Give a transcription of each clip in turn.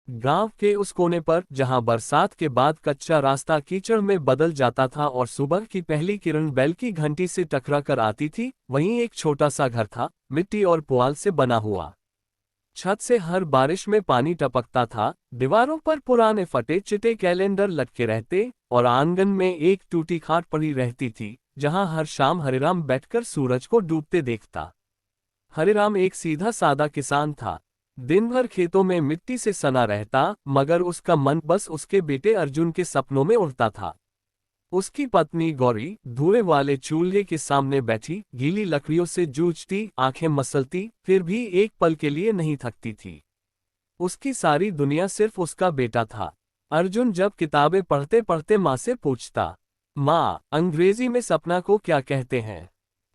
गांव के उस कोने पर जहां बरसात के बाद कच्चा रास्ता कीचड़ में बदल जाता था और सुबह की पहली किरण बैल की घंटी से टकरा कर आती थी, वहीं एक छोटा सा घर था, मिट्टी और पुआल से बना हुआ। छत से हर बारिश में पानी टपकता था, दीवारों पर पुराने फटे चिटे कैलेंडर लटके रहते, और आंगन में एक टूटी खाट पड़ी रहती थी, जहां हर शाम हरिराम बैठकर सूरज को डूबते देखता। हरिराम एक सीधा सादा किसान था। दिन भर खेतों में मिट्टी से सना रहता, मगर उसका मन बस उसके बेटे अर्जुन के सपनों में उड़ता था। उसकी पत्नी गौरी धुएं वाले चूल्हे के सामने बैठी गीली लकड़ियों से जूझती, आंखें मसलती, फिर भी एक पल के लिए नहीं थकती थी। उसकी सारी दुनिया सिर्फ उसका बेटा था। अर्जुन जब किताबें पढ़ते पढ़ते माँ से पूछता, माँ, अंग्रेजी में सपना को क्या कहते हैं?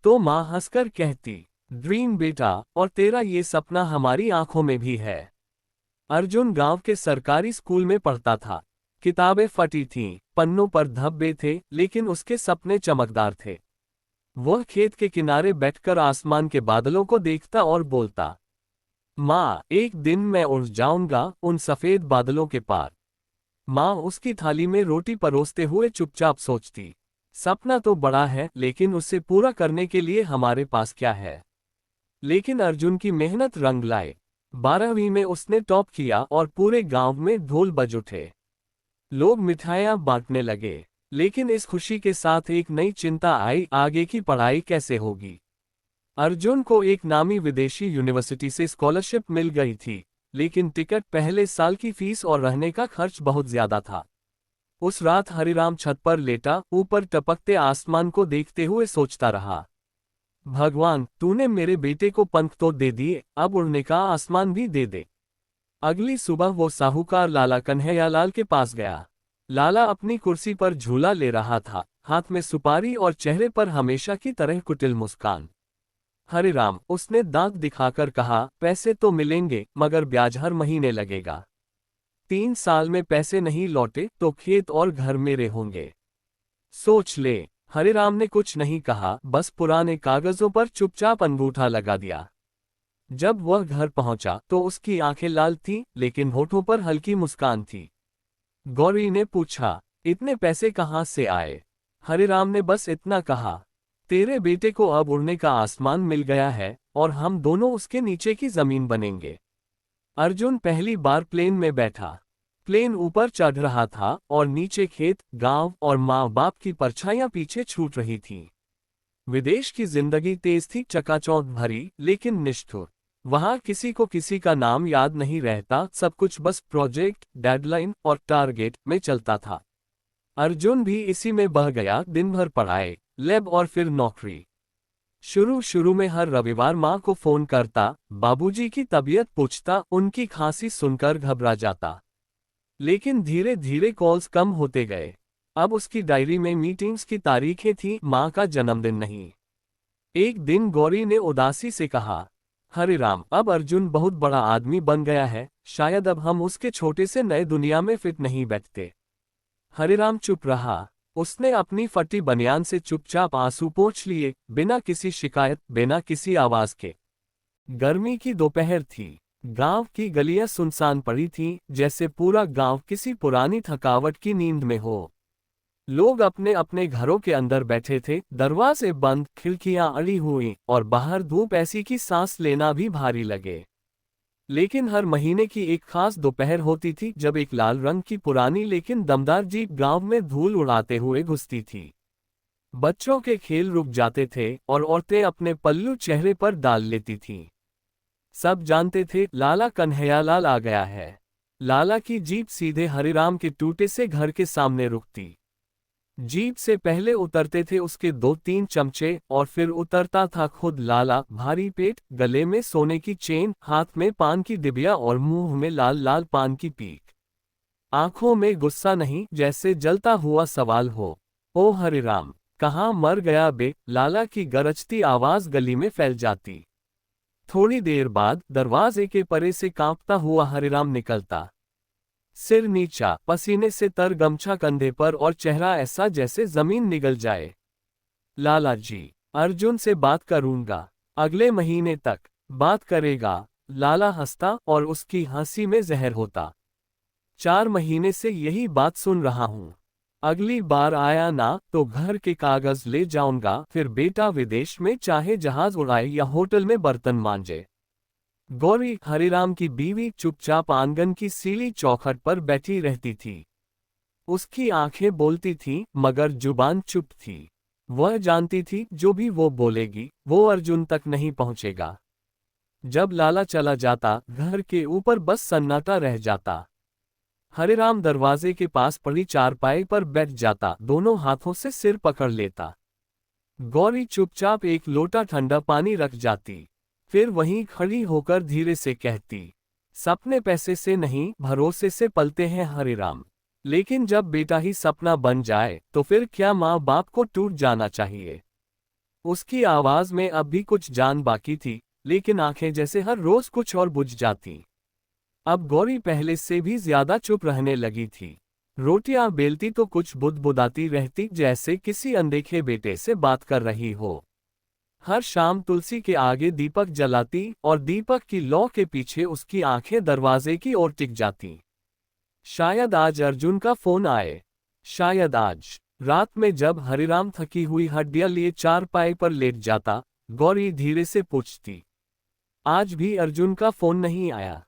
तो माँ हंसकर कहती, ड्रीम बेटा, और तेरा ये सपना हमारी आंखों में भी है। अर्जुन गांव के सरकारी स्कूल में पढ़ता था। किताबें फटी थीं, पन्नों पर धब्बे थे, लेकिन उसके सपने चमकदार थे। वह खेत के किनारे बैठकर आसमान के बादलों को देखता और बोलता, माँ, एक दिन मैं उड़ जाऊंगा उन सफेद बादलों के पार। माँ उसकी थाली में रोटी परोसते हुए चुपचाप सोचती, सपना तो बड़ा है, लेकिन उसे पूरा करने के लिए हमारे पास क्या है? लेकिन अर्जुन की मेहनत रंग लाए। 12वीं में उसने टॉप किया और पूरे गांव में ढोल बज उठे। लोग मिठाइयां बांटने लगे, लेकिन इस खुशी के साथ एक नई चिंता आई, आगे की पढ़ाई कैसे होगी। अर्जुन को एक नामी विदेशी यूनिवर्सिटी से स्कॉलरशिप मिल गई थी, लेकिन टिकट, पहले साल की फीस और रहने का खर्च बहुत ज्यादा था। उस रात हरिराम छत पर लेटा ऊपर टपकते आसमान को देखते हुए सोचता रहा, भगवान, तूने मेरे बेटे को पंख तो दे दिए, अब उड़ने का आसमान भी दे दे। अगली सुबह वो साहूकार लाला कन्हैयालाल के पास गया। लाला अपनी कुर्सी पर झूला ले रहा था, हाथ में सुपारी और चेहरे पर हमेशा की तरह कुटिल मुस्कान। हरिराम, उसने दांत दिखाकर कहा, पैसे तो मिलेंगे, मगर ब्याज हर महीने लगेगा। 3 साल में पैसे नहीं लौटे तो खेत और घर मेरे होंगे। सोच ले। हरिराम ने कुछ नहीं कहा, बस पुराने कागजों पर चुपचाप अंगूठा लगा दिया। जब वह घर पहुंचा तो उसकी आंखें लाल थीं, लेकिन होठों पर हल्की मुस्कान थी। गौरी ने पूछा, इतने पैसे कहाँ से आए? हरिराम ने बस इतना कहा, तेरे बेटे को अब उड़ने का आसमान मिल गया है, और हम दोनों उसके नीचे की जमीन बनेंगे। अर्जुन पहली बार प्लेन में बैठा। प्लेन ऊपर चढ़ रहा था और नीचे खेत, गांव और माँ बाप की परछाइयां पीछे छूट रही थीं। विदेश की जिंदगी तेज थी, चकाचौंध भरी, लेकिन निष्ठुर। वहां किसी को किसी का नाम याद नहीं रहता, सब कुछ बस प्रोजेक्ट, डेडलाइन और टारगेट में चलता था। अर्जुन भी इसी में बह गया, दिन भर पढ़ाई, लैब और फिर नौकरी। शुरू शुरू में हर रविवार माँ को फोन करता, बाबूजी की तबीयत पूछता, उनकी खांसी सुनकर घबरा जाता। लेकिन धीरे धीरे कॉल्स कम होते गए। अब उसकी डायरी में मीटिंग्स की तारीखें थीं, माँ का जन्मदिन नहीं। एक दिन गौरी ने उदासी से कहा, हरिराम, अब अर्जुन बहुत बड़ा आदमी बन गया है, शायद अब हम उसके छोटे से नए दुनिया में फिट नहीं बैठते। हरिराम चुप रहा। उसने अपनी फटी बनियान से चुपचाप आंसू पोंछ लिए, बिना किसी शिकायत, बिना किसी आवाज के। गर्मी की दोपहर थी। गांव की गलियां सुनसान पड़ी थीं, जैसे पूरा गांव किसी पुरानी थकावट की नींद में हो। लोग अपने अपने घरों के अंदर बैठे थे, दरवाजे बंद, खिड़कियां अड़ी हुई, और बाहर धूप ऐसी कि सांस लेना भी भारी लगे। लेकिन हर महीने की एक खास दोपहर होती थी, जब एक लाल रंग की पुरानी लेकिन दमदार जीप गांव में धूल उड़ाते हुए घुसती थी। बच्चों के खेल रुक जाते थे और औरतें अपने पल्लू चेहरे पर डाल लेती थीं। सब जानते थे, लाला कन्हैयालाल आ गया है। लाला की जीप सीधे हरिराम के टूटे से घर के सामने रुकती। जीप से पहले उतरते थे उसके 2-3 चमचे, और फिर उतरता था खुद लाला, भारी पेट, गले में सोने की चेन, हाथ में पान की डिबिया और मुंह में लाल लाल पान की पीक। आंखों में गुस्सा नहीं, जैसे जलता हुआ सवाल हो, ओ हरिराम, कहाँ मर गया बे? लाला की गरजती आवाज गली में फैल जाती। थोड़ी देर बाद दरवाजे के परे से कांपता हुआ हरिराम निकलता। सिर नीचा, पसीने से तर गमछा कंधे पर, और चेहरा ऐसा जैसे जमीन निगल जाए। लाला जी, अर्जुन से बात करूंगा, अगले महीने तक। बात करेगा? लाला हंसता और उसकी हंसी में जहर होता। 4 महीने से यही बात सुन रहा हूँ। अगली बार आया ना तो घर के कागज ले जाऊंगा, फिर बेटा विदेश में चाहे जहाज उड़ाए या होटल में बर्तन मांजे। गौरी, हरिराम की बीवी, चुपचाप आंगन की सीली चौखट पर बैठी रहती थी। उसकी आंखें बोलती थीं, मगर जुबान चुप थी। वह जानती थी जो भी वो बोलेगी वो अर्जुन तक नहीं पहुंचेगा। जब लाला चला जाता, घर के ऊपर बस सन्नाटा रह जाता। हरिराम दरवाजे के पास पड़ी चारपाई पर बैठ जाता, दोनों हाथों से सिर पकड़ लेता। गौरी चुपचाप एक लोटा ठंडा पानी रख जाती, फिर वहीं खड़ी होकर धीरे से कहती, सपने पैसे से नहीं भरोसे से पलते हैं हरिराम। लेकिन जब बेटा ही सपना बन जाए तो फिर क्या माँ बाप को टूट जाना चाहिए। उसकी आवाज में अब भी कुछ जान बाकी थी, लेकिन आंखें जैसे हर रोज कुछ और बुझ जाती। अब गौरी पहले से भी ज्यादा चुप रहने लगी थी। रोटियां बेलती तो कुछ बुदबुदाती रहती, जैसे किसी अनदेखे बेटे से बात कर रही हो। हर शाम तुलसी के आगे दीपक जलाती और दीपक की लौ के पीछे उसकी आंखें दरवाजे की ओर टिक जाती। शायद आज अर्जुन का फोन आए। शायद आज रात में जब हरिराम थकी हुई हड्डियां लिए चारपाई पर लेट जाता, गौरी धीरे से पूछती, आज भी अर्जुन का फोन नहीं आया।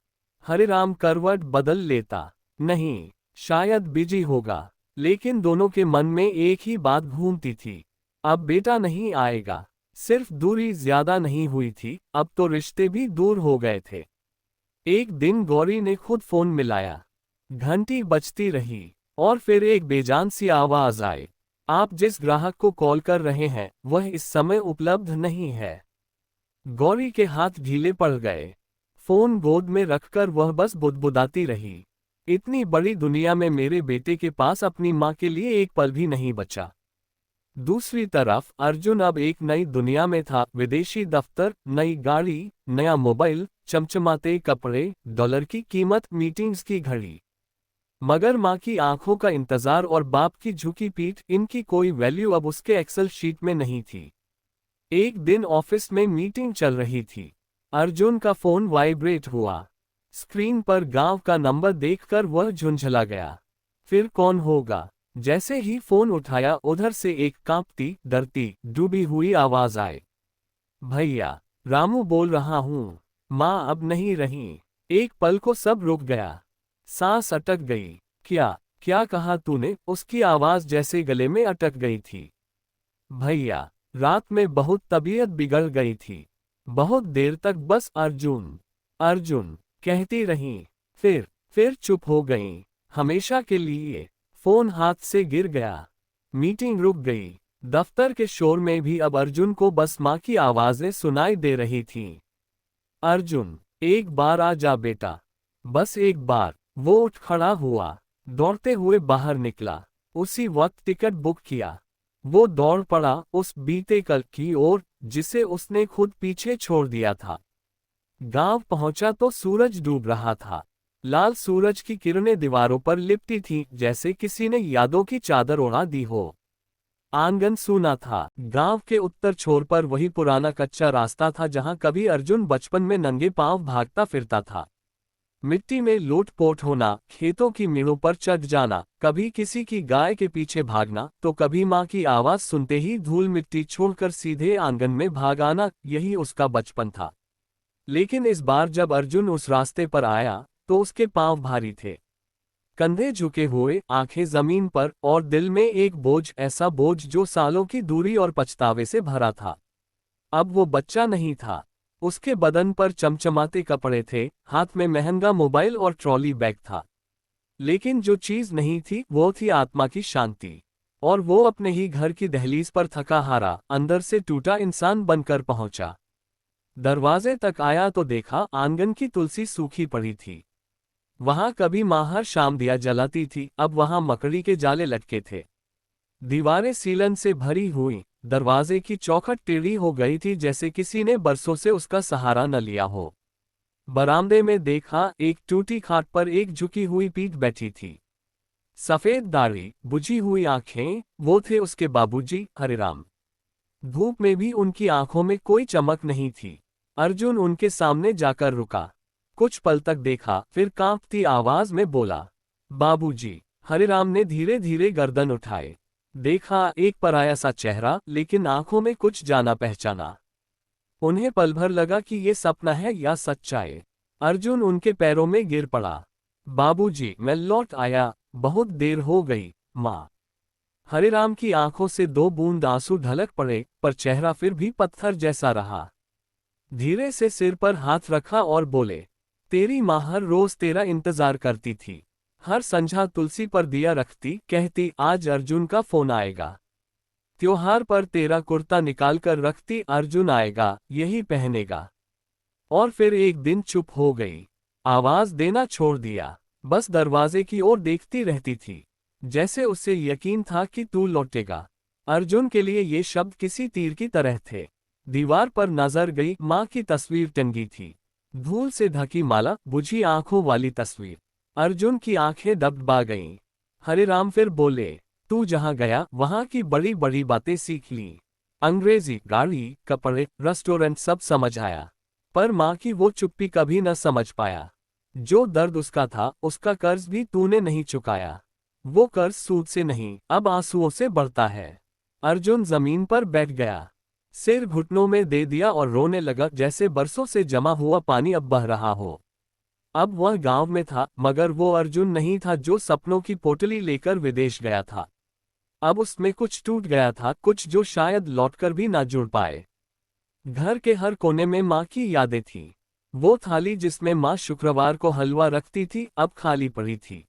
हरिराम करवट बदल लेता, नहीं, शायद बिजी होगा। लेकिन दोनों के मन में एक ही बात घूमती थी, अब बेटा नहीं आएगा। सिर्फ दूरी ज्यादा नहीं हुई थी, अब तो रिश्ते भी दूर हो गए थे। एक दिन गौरी ने खुद फोन मिलाया। घंटी बजती रही और फिर एक बेजान सी आवाज आई, आप जिस ग्राहक को कॉल कर रहे हैं वह इस समय उपलब्ध नहीं है। गौरी के हाथ ढीले पड़ गए। फोन गोद में रखकर वह बस बुदबुदाती रही, इतनी बड़ी दुनिया में मेरे बेटे के पास अपनी माँ के लिए एक पल भी नहीं बचा। दूसरी तरफ अर्जुन अब एक नई दुनिया में था। विदेशी दफ्तर, नई गाड़ी, नया मोबाइल, चमचमाते कपड़े, डॉलर की कीमत, मीटिंग्स की घड़ी। मगर माँ की आंखों का इंतजार और बाप की झुकी पीठ, इनकी कोई वैल्यू अब उसके एक्सेल शीट में नहीं थी। एक दिन ऑफिस में मीटिंग चल रही थी। अर्जुन का फोन वाइब्रेट हुआ। स्क्रीन पर गांव का नंबर देखकर वह झुंझला गया। फिर कौन होगा? जैसे ही फोन उठाया, उधर से एक कांपती, डरती, डूबी हुई आवाज आई, भैया, रामू बोल रहा हूँ। माँ अब नहीं रही। एक पल को सब रुक गया, सांस अटक गई। क्या क्या कहा तूने? उसकी आवाज जैसे गले में अटक गई थी। भैया, रात में बहुत तबीयत बिगड़ गई थी। बहुत देर तक बस अर्जुन अर्जुन कहती रही, फिर चुप हो गई, हमेशा के लिए। फोन हाथ से गिर गया। मीटिंग रुक गई। दफ्तर के शोर में भी अब अर्जुन को बस माँ की आवाजें सुनाई दे रही थीं। अर्जुन, एक बार आ जा बेटा, बस एक बार। वो उठ खड़ा हुआ, दौड़ते हुए बाहर निकला। उसी वक्त टिकट बुक किया। वो दौड़ पड़ा उस बीते कल की ओर जिसे उसने खुद पीछे छोड़ दिया था। गांव पहुंचा तो सूरज डूब रहा था। लाल सूरज की किरणें दीवारों पर लिपटी थीं, जैसे किसी ने यादों की चादर ओढ़ा दी हो। आंगन सूना था। गांव के उत्तर छोर पर वही पुराना कच्चा रास्ता था जहां कभी अर्जुन बचपन में नंगे पांव भागता फिरता था। मिट्टी में लोट-पोट होना, खेतों की मेड़ों पर चढ़ जाना, कभी किसी की गाय के पीछे भागना, तो कभी माँ की आवाज सुनते ही धूल मिट्टी छोड़कर सीधे आंगन में भाग आना, यही उसका बचपन था। लेकिन इस बार जब अर्जुन उस रास्ते पर आया तो उसके पांव भारी थे, कंधे झुके हुए, आंखें जमीन पर, और दिल में एक बोझ, ऐसा बोझ जो सालों की दूरी और पछतावे से भरा था। अब वो बच्चा नहीं था। उसके बदन पर चमचमाते कपड़े थे, हाथ में महंगा मोबाइल और ट्रॉली बैग था। लेकिन जो चीज नहीं थी वो थी आत्मा की शांति। और वो अपने ही घर की दहलीज पर थका हारा, अंदर से टूटा इंसान बनकर पहुंचा। दरवाजे तक आया तो देखा आंगन की तुलसी सूखी पड़ी थी। वहां कभी माँ हर शाम दिया जलाती थी, अब वहां मकड़ी के जाले लटके थे। दीवारें सीलन से भरी हुई, दरवाजे की चौखट टेढ़ी हो गई थी, जैसे किसी ने बरसों से उसका सहारा न लिया हो। बरामदे में देखा, एक टूटी खाट पर एक झुकी हुई पीठ बैठी थी। सफेद दाढ़ी, बुझी हुई आंखें, वो थे उसके बाबूजी हरिराम। धूप में भी उनकी आंखों में कोई चमक नहीं थी। अर्जुन उनके सामने जाकर रुका, कुछ पल तक देखा, फिर कांपती आवाज में बोला, बाबूजी। हरिराम ने धीरे धीरे गर्दन उठाए। देखा एक पराया सा चेहरा, लेकिन आंखों में कुछ जाना पहचाना। उन्हें पल भर लगा कि ये सपना है या सच्चाई। अर्जुन उनके पैरों में गिर पड़ा। बाबूजी, मैं लौट आया, बहुत देर हो गई, माँ। हरिराम की आंखों से दो बूंद आंसू ढलक पड़े, पर चेहरा फिर भी पत्थर जैसा रहा। धीरे से सिर पर हाथ रखा और बोले, तेरी माँ हर रोज तेरा इंतजार करती थी। हर संझा तुलसी पर दिया रखती, कहती आज अर्जुन का फोन आएगा। त्योहार पर तेरा कुर्ता निकाल कर रखती, अर्जुन आएगा, यही पहनेगा। और फिर एक दिन चुप हो गई। आवाज देना छोड़ दिया। बस दरवाजे की ओर देखती रहती थी, जैसे उसे यकीन था कि तू लौटेगा। अर्जुन के लिए ये शब्द किसी तीर की तरह थे। दीवार पर नजर गई, माँ की तस्वीर टंगी थी। धूल से ढकी माला, बुझी आंखों वाली तस्वीर। अर्जुन की आंखें दबदबा गईं। हरिराम फिर बोले, तू जहां गया वहां की बड़ी बड़ी बातें सीख ली। अंग्रेजी, गाड़ी, कपड़े, रेस्टोरेंट सब समझ आया। पर माँ की वो चुप्पी कभी न समझ पाया। जो दर्द उसका था, उसका कर्ज भी तूने नहीं चुकाया। वो कर्ज सूद से नहीं, अब आंसुओं से बढ़ता है। अर्जुन जमीन पर बैठ गया। सिर घुटनों में दे दिया और रोने लगा, जैसे बरसों से जमा हुआ पानी अब बह रहा हो। अब वह गांव में था, मगर वो अर्जुन नहीं था जो सपनों की पोटली लेकर विदेश गया था। अब उसमें कुछ टूट गया था, कुछ जो शायद लौटकर भी ना जुड़ पाए। घर के हर कोने में माँ की यादें थीं। वो थाली जिसमें माँ शुक्रवार को हलवा रखती थी, अब खाली पड़ी थी।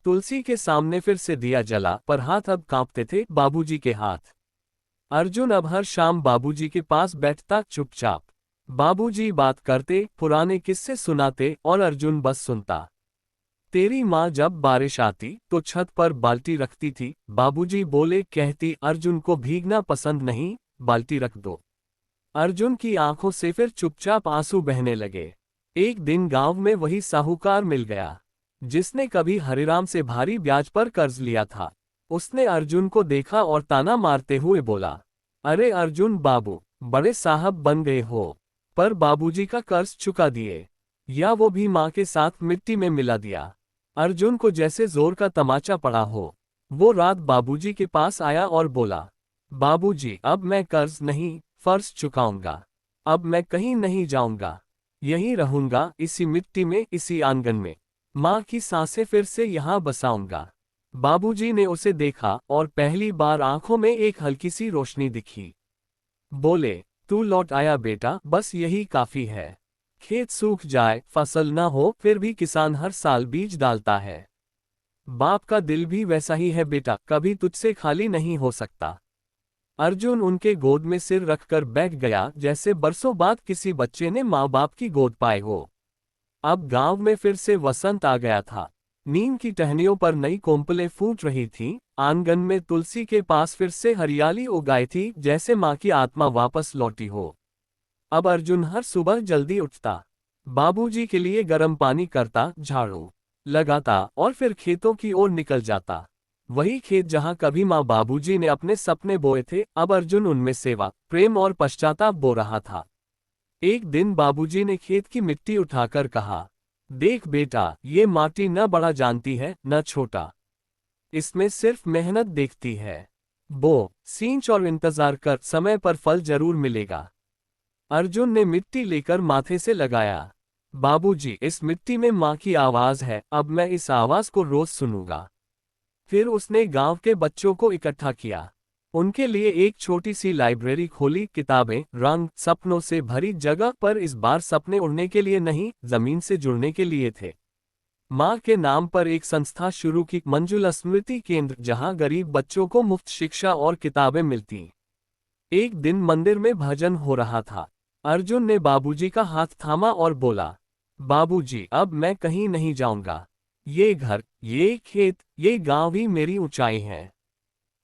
तुलसी के सामने फिर से दिया जला, पर हाथ अब कांपते थे, बाबूजी के हाथ। अर्जुन अब हर शाम बाबूजी के पास बैठता, चुपचाप। बाबूजी बात करते, पुराने किस्से सुनाते, और अर्जुन बस सुनता। तेरी माँ जब बारिश आती तो छत पर बाल्टी रखती थी, बाबूजी बोले, कहती अर्जुन को भीगना पसंद नहीं, बाल्टी रख दो। अर्जुन की आंखों से फिर चुपचाप आंसू बहने लगे। एक दिन गांव में वही साहूकार मिल गया, जिसने कभी हरिराम से भारी ब्याज पर कर्ज लिया था। उसने अर्जुन को देखा और ताना मारते हुए बोला, अरे अर्जुन बाबू, बड़े साहब बन गए हो, पर बाबूजी का कर्ज चुका दिए, या वो भी माँ के साथ मिट्टी में मिला दिया। अर्जुन को जैसे जोर का तमाचा पड़ा हो। वो रात बाबूजी के पास आया और बोला, बाबूजी, अब मैं कर्ज नहीं, फर्ज चुकाऊंगा। अब मैं कहीं नहीं जाऊंगा, यहीं रहूंगा, इसी मिट्टी में, इसी आंगन में। माँ की सांसें फिर से यहाँ बसाऊंगा। बाबूजी ने उसे देखा और पहली बार आंखों में एक हल्की सी रोशनी दिखी। बोले, तू लौट आया बेटा, बस यही काफी है। खेत सूख जाए, फसल न हो, फिर भी किसान हर साल बीज डालता है। बाप का दिल भी वैसा ही है बेटा, कभी तुझसे खाली नहीं हो सकता। अर्जुन उनके गोद में सिर रखकर बैठ गया, जैसे बरसों बाद किसी बच्चे ने माँ बाप की गोद पाए हो। अब गांव में फिर से वसंत आ गया था। नीम की टहनियों पर नई कोंपलें फूट रही थीं, आंगन में तुलसी के पास फिर से हरियाली उगाई थी, जैसे माँ की आत्मा वापस लौटी हो। अब अर्जुन हर सुबह जल्दी उठता, बाबूजी के लिए गर्म पानी करता, झाड़ू लगाता और फिर खेतों की ओर निकल जाता। वही खेत जहां कभी माँ बाबूजी ने अपने सपने बोए थे, अब अर्जुन उनमें सेवा, प्रेम और पश्चाताप बो रहा था। एक दिन बाबूजी ने खेत की मिट्टी उठाकर कहा, देख बेटा, ये माटी न बड़ा जानती है न छोटा, इसमें सिर्फ मेहनत देखती है। बो, सींच और इंतजार कर, समय पर फल जरूर मिलेगा। अर्जुन ने मिट्टी लेकर माथे से लगाया। बाबूजी, इस मिट्टी में माँ की आवाज है, अब मैं इस आवाज को रोज सुनूंगा। फिर उसने गांव के बच्चों को इकट्ठा किया। उनके लिए एक छोटी सी लाइब्रेरी खोली, किताबें, रंग, सपनों से भरी जगह, पर इस बार सपने उड़ने के लिए नहीं, जमीन से जुड़ने के लिए थे। माँ के नाम पर एक संस्था शुरू की, मंजुला स्मृति केंद्र, जहां गरीब बच्चों को मुफ्त शिक्षा और किताबें मिलती। एक दिन मंदिर में भजन हो रहा था। अर्जुन ने बाबूजी का हाथ थामा और बोला, बाबूजी, अब मैं कहीं नहीं जाऊंगा। ये घर, ये खेत, ये गांव ही मेरी ऊंचाई है।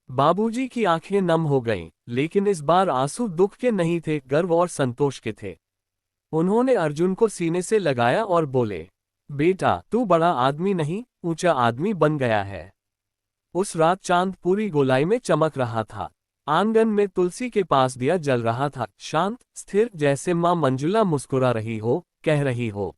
बाबूजी की आंखें नम हो गईं, लेकिन इस बार आंसू दुख के नहीं थे, गर्व और संतोष के थे। उन्होंने अर्जुन को सीने से लगाया और बोले, बेटा, तू बड़ा आदमी नहीं, ऊंचा आदमी बन गया है। उस रात चांद पूरी गोलाई में चमक रहा था। आंगन में तुलसी के पास दिया जल रहा था, शांत, स्थिर, जैसे माँ मंजुला मुस्कुरा रही हो, कह रही हो,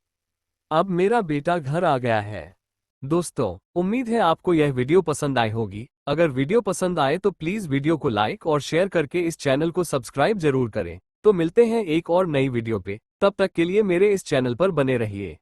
अब मेरा बेटा घर आ गया है। दोस्तों, उम्मीद है आपको यह वीडियो पसंद आई होगी। अगर वीडियो पसंद आए तो प्लीज वीडियो को लाइक और शेयर करके इस चैनल को सब्सक्राइब जरूर करें। तो मिलते हैं एक और नई वीडियो पे, तब तक के लिए मेरे इस चैनल पर बने रहिए।